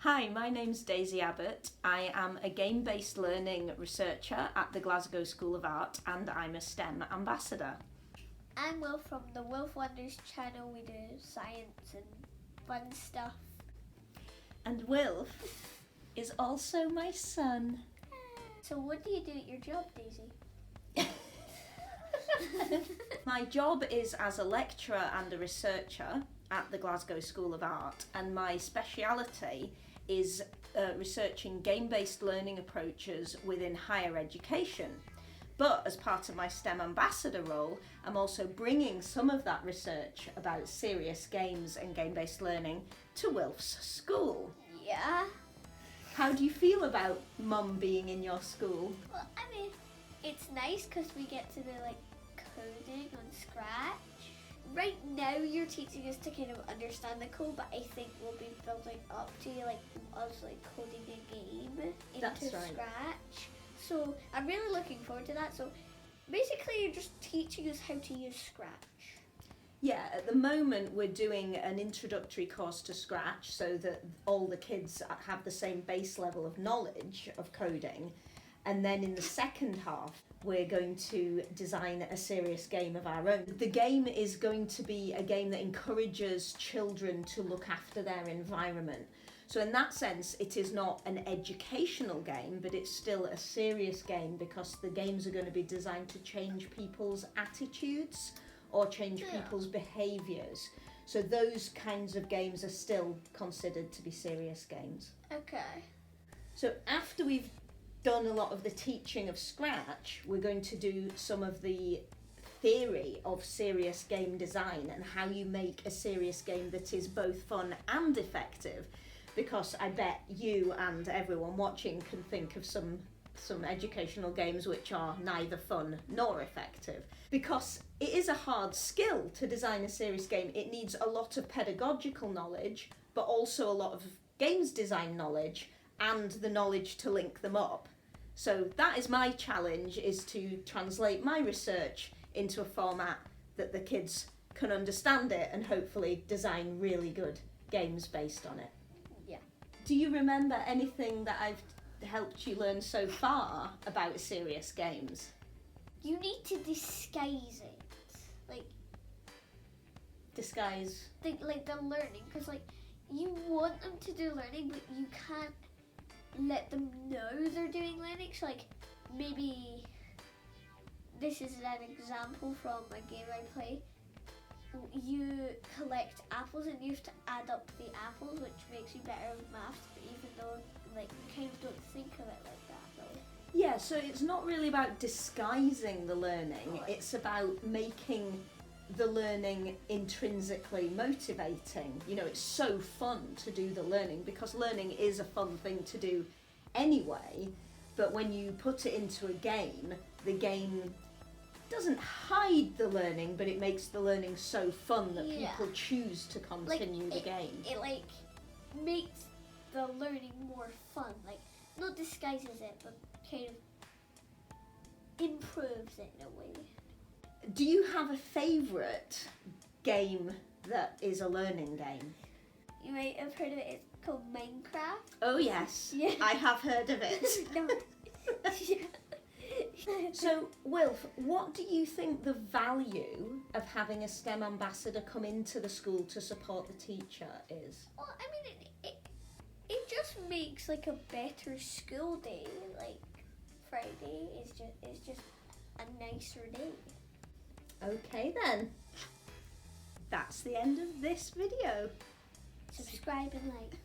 Hi, my name's Daisy Abbott. I am a game-based learning researcher at the Glasgow School of Art and I'm a STEM ambassador. I'm Wilf from the Wilf Wonders channel. We do science and fun stuff. And Wilf is also my son. So what do you do at your job, Daisy? My job is as a lecturer and a researcher at the Glasgow School of Art, and my speciality is researching game-based learning approaches within higher education. But as part of my STEM ambassador role, I'm also bringing some of that research about serious games and game-based learning to Wilf's school. Yeah. How do you feel about Mum being in your school? Well, I mean, it's nice because we get to do like coding on Scratch. Right now you're teaching us to kind of understand the code, but I think we'll be building up to like us like coding a game into Scratch. So I'm really looking forward to that. So basically you're just teaching us how to use Scratch. Yeah, at the moment we're doing an introductory course to Scratch so that all the kids have the same base level of knowledge of coding. And then in the second half, we're going to design a serious game of our own. The game is going to be a game that encourages children to look after their environment. So in that sense, it is not an educational game, but it's still a serious game because the games are going to be designed to change people's attitudes or change people's behaviours. So those kinds of games are still considered to be serious games. Okay. So after we've done a lot of the teaching of Scratch, we're going to do some of the theory of serious game design and how you make a serious game that is both fun and effective, because I bet you and everyone watching can think of some educational games which are neither fun nor effective. Because it is a hard skill to design a serious game. It needs a lot of pedagogical knowledge, but also a lot of games design knowledge and the knowledge to link them up. So that is my challenge, is to translate my research into a format that the kids can understand it and hopefully design really good games based on it. Yeah. Do you remember anything that I've helped you learn so far about serious games? You need to disguise it. Disguise? Like the learning, because like you want them to do learning, but you can't let them know they're doing learning. So like maybe this is an example from a game I play. You collect apples and you have to add up the apples, which makes you better with maths, but even though like you kind of don't think of it like that though. Yeah, so it's not really about disguising the learning, it's about making the learning intrinsically motivating. You know, it's so fun to do the learning because learning is a fun thing to do anyway, but when you put it into a game, the game doesn't hide the learning, but it makes the learning so fun that people choose to continue the game. It like makes the learning more fun, like not disguises it, but kind of improves it in a way. Do you have a favourite game that is a learning game? You might have heard of it. It's called Minecraft. Oh yes, Yeah. I have heard of it. No. So, Wilf, what do you think the value of having a STEM ambassador come into the school to support the teacher is? Well, I mean, it just makes like a better school day. Like Friday is just a nicer day. Okay then. That's the end of this video. Subscribe and like.